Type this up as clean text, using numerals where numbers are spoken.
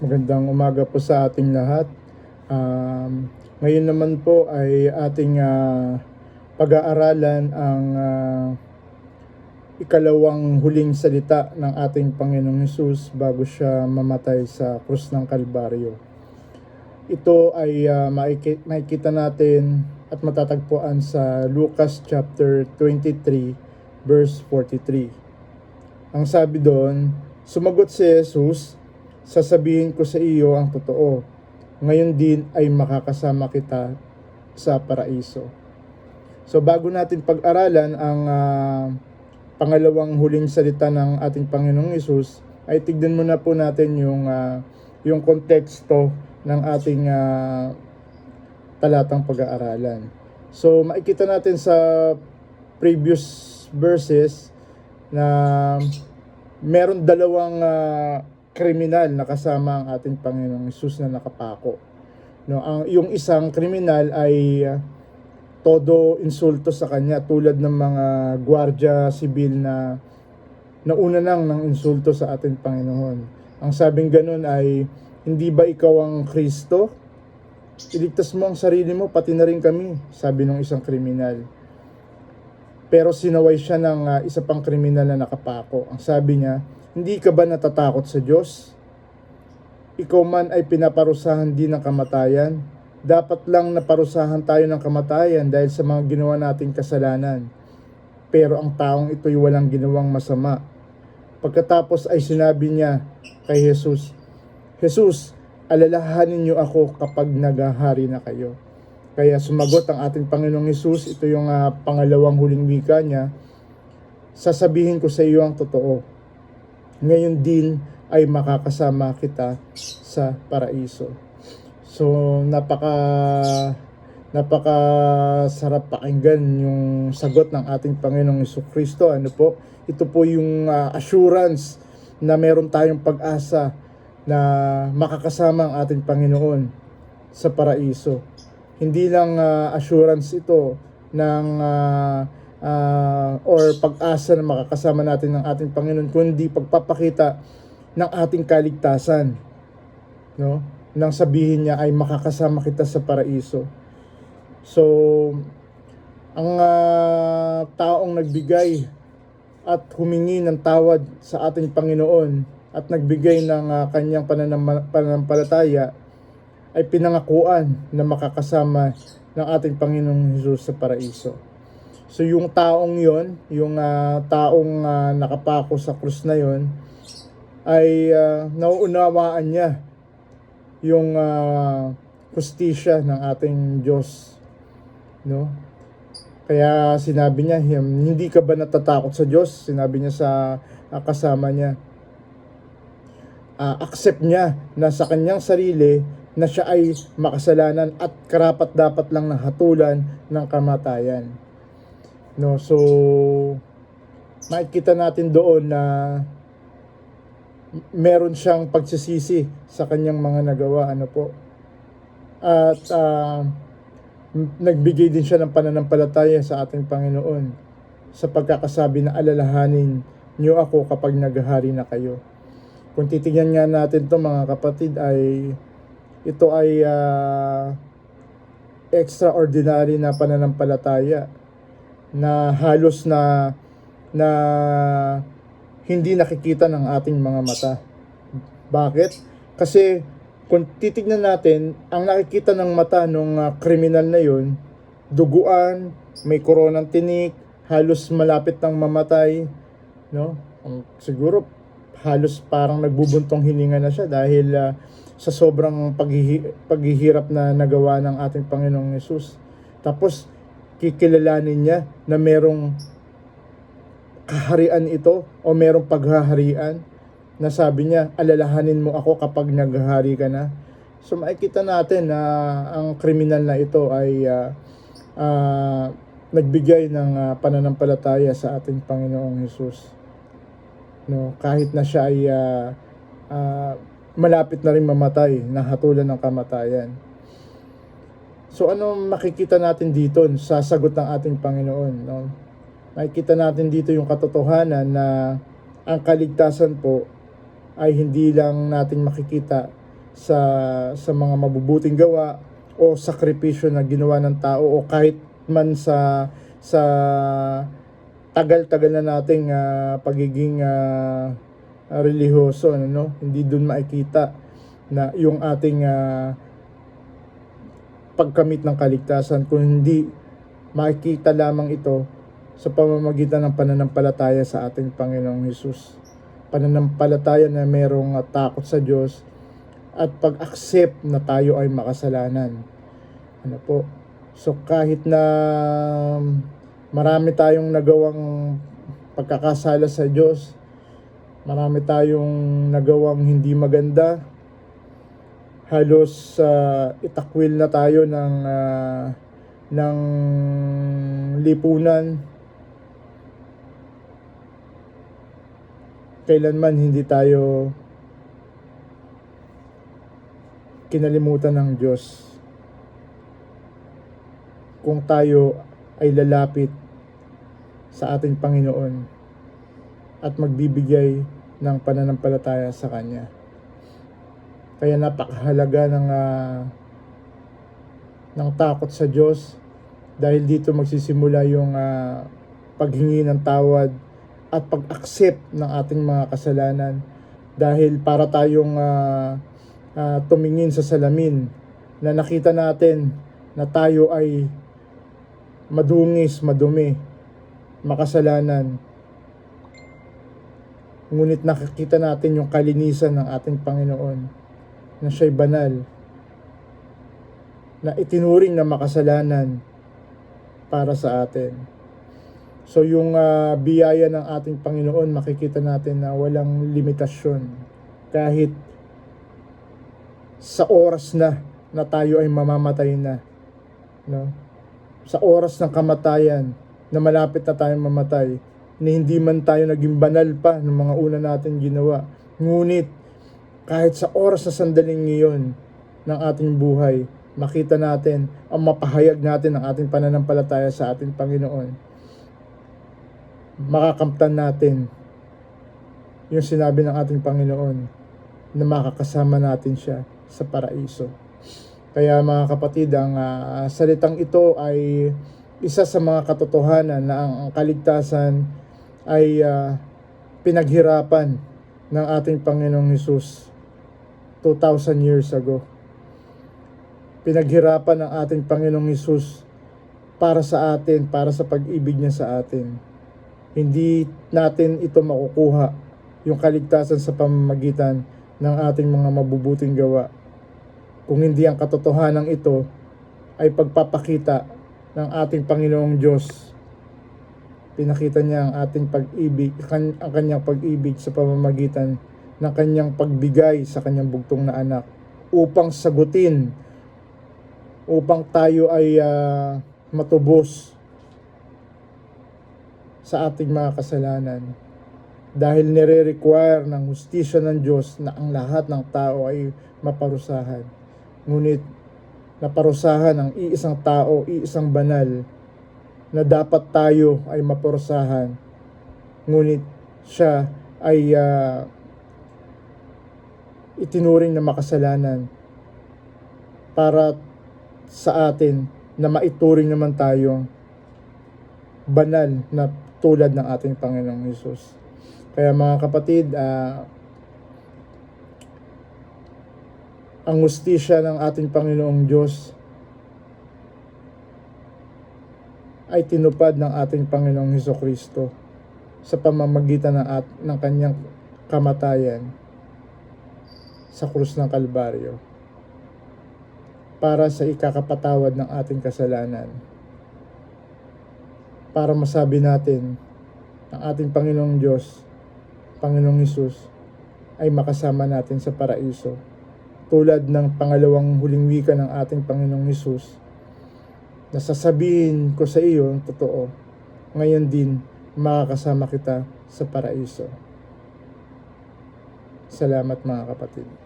Magandang umaga po sa ating lahat. Ngayon naman po ay ating pag-aaralan ang ikalawang huling salita ng ating Panginoong Hesus bago siya mamatay sa krus ng Kalbaryo. Ito ay makikita natin at matatagpuan sa Lucas chapter 23 verse 43. Ang sabi doon, sumagot si Jesus, sasabihin ko sa iyo ang totoo. Ngayon din ay makakasama kita sa paraiso. So bago natin pag-aralan ang pangalawang huling salita ng ating Panginoong Hesus, ay tignan muna po natin yung konteksto ng ating talatang pag-aaralan. So makikita natin sa previous verses na meron dalawang kriminal na kasama ang ating Panginoong Hesus na nakapako. Yung isang kriminal ay todo insulto sa kanya, tulad ng mga gwardiya sibil na nauna ng insulto sa ating Panginoon. Ang sabing ganun ay, hindi ba ikaw ang Kristo? Iligtas mo ang sarili mo, pati na rin kami, sabi ng isang kriminal. Pero sinaway siya ng isa pang kriminal na nakapako. Ang sabi niya, hindi ka ba natatakot sa Diyos? Ikaw man ay pinaparusahan din ng kamatayan. Dapat lang naparusahan tayo ng kamatayan dahil sa mga ginawa nating kasalanan. Pero ang taong ito'y walang ginawang masama. Pagkatapos ay sinabi niya kay Jesus, Jesus, alalahanin niyo ako kapag naghahari na kayo. Kaya sumagot ang ating Panginoong Hesus, ito yung pangalawang huling wika niya, sasabihin ko sa iyo ang totoo. Ngayon din ay makakasama kita sa paraiso. So napaka sarap pakinggan yung sagot ng ating Panginoong Jesucristo. Ano po? Ito po yung assurance na meron tayong pag-asa na makakasama ang ating Panginoon sa paraiso. Hindi lang assurance ito ng or pag-asa na makakasama natin ng ating Panginoon, kundi pagpapakita ng ating kaligtasan, no? Nang sabihin niya ay makakasama kita sa paraiso. So ang taong nagbigay at humingi ng tawad sa ating Panginoon at nagbigay ng kanyang pananampalataya ay pinangakuan na makakasama ng ating Panginoong Hesus sa paraiso. So yung taong yon, yung taong nakapako sa krus na yon, ay nauunawaan niya yung hustisya ng ating Diyos, no? Kaya sinabi niya, hindi ka ba natatakot sa Diyos? Sinabi niya sa kasama niya. Accept niya na sa kanyang sarili na siya ay makasalanan at karapat dapat lang hatulan ng kamatayan. No, so makikita natin doon na meron siyang pagsisisi sa kanyang mga nagawa, ano po. At nagbigay din siya ng pananampalataya sa ating Panginoon sa pagkakasabi na alalahanin niyo ako kapag naghahari na kayo. Kung titingnan nga natin to mga kapatid, ay ito ay extraordinary na pananampalataya na halos na hindi nakikita ng ating mga mata. Bakit? Kasi kung titignan natin, ang nakikita ng mata ng kriminal na yun, duguan, may koronang tinik, halos malapit ng mamatay, no? Siguro halos parang nagbubuntong hininga na siya dahil sa sobrang paghihirap na nagawa ng ating Panginoong Hesus. Tapos kikilalanin niya na merong kaharian ito o merong paghaharian na sabi niya, alalahanin mo ako kapag naghahari ka na. So makikita natin na ang kriminal na ito ay nagbigay ng pananampalataya sa ating Panginoong Hesus. No, kahit na siya ay malapit na rin mamatay, nahatulan ng kamatayan. So ano makikita natin dito sa sagot ng ating Panginoon, no? Makikita natin dito yung katotohanan na ang kaligtasan po ay hindi lang natin makikita sa mga mabubuting gawa o sakripisyo na ginawa ng tao, o kahit man sa tagal-tagal na nating pagiging relihiyoso, ano, hindi dun makikita na yung ating pagkamit ng kaligtasan, kung hindi makikita lamang ito sa pamamagitan ng pananampalataya sa ating Panginoong Hesus. Pananampalataya na merong takot sa Diyos at pag-accept na tayo ay makasalanan. Ano po? So kahit na marami tayong nagawang pagkakasala sa Diyos, marami tayong nagawang hindi maganda, halos itakwil na tayo ng lipunan, kailanman hindi tayo kinalimutan ng Diyos kung tayo ay lalapit sa ating Panginoon at magbibigay ng pananampalataya sa Kanya. Kaya napakahalaga ng takot sa Diyos, dahil dito magsisimula yung paghingi ng tawad at pag-accept ng ating mga kasalanan, dahil para tayong tumingin sa salamin na nakita natin na tayo ay madungis, madumi, makasalanan, ngunit nakikita natin yung kalinisan ng ating Panginoon, na siya'y banal, na itinuring na makasalanan para sa atin. So yung biyaya ng ating Panginoon, makikita natin na walang limitasyon. Kahit sa oras na tayo ay mamamatay na, no? Sa oras ng kamatayan, na malapit na tayong mamatay, na hindi man tayo naging banal pa ng mga una natin ginawa, ngunit kahit sa oras na sandaling ngayon ng ating buhay, makita natin ang mapahayag natin ng ating pananampalataya sa ating Panginoon. Makakamtan natin yung sinabi ng ating Panginoon na makakasama natin siya sa paraiso. Kaya mga kapatid, ang salitang ito ay isa sa mga katotohanan na ang kaligtasan ay pinaghirapan ng ating Panginoong Hesus 2,000 years ago. Pinaghirapan ng ating Panginoong Hesus para sa atin, para sa pag-ibig niya sa atin. Hindi natin ito makukuha, yung kaligtasan sa pamamagitan ng ating mga mabubuting gawa, kung hindi ang katotohanan ito ay pagpapakita ng ating Panginoong Diyos. Pinakita niya ang ating pag-ibig, ang kanyang pag-ibig sa pamamagitan ng kanyang pagbigay sa kanyang bugtong na anak, upang sagutin, upang tayo ay matubos sa ating mga kasalanan. Dahil nire-require ng hustisya ng Diyos na ang lahat ng tao ay maparusahan. Ngunit naparusahan ang iisang tao, iisang banal, na dapat tayo ay maparusahan. Ngunit siya ay itinuring na makasalanan para sa atin na maituring naman tayong banal na tulad ng ating Panginoong Hesus. Kaya mga kapatid, ang hustisya ng ating Panginoong Diyos ay tinupad ng ating Panginoong Hesukristo sa pamamagitan ng kanyang kamatayan sa krus ng Kalbaryo, para sa ikakapatawad ng ating kasalanan, para masabi natin ang ating Panginoong Diyos, Panginoong Hesus, ay makasama natin sa paraiso. Tulad ng pangalawang huling wika ng ating Panginoong Hesus, na sasabihin ko sa iyo ang totoo, ngayon din makakasama kita sa paraiso. Salamat mga kapatid.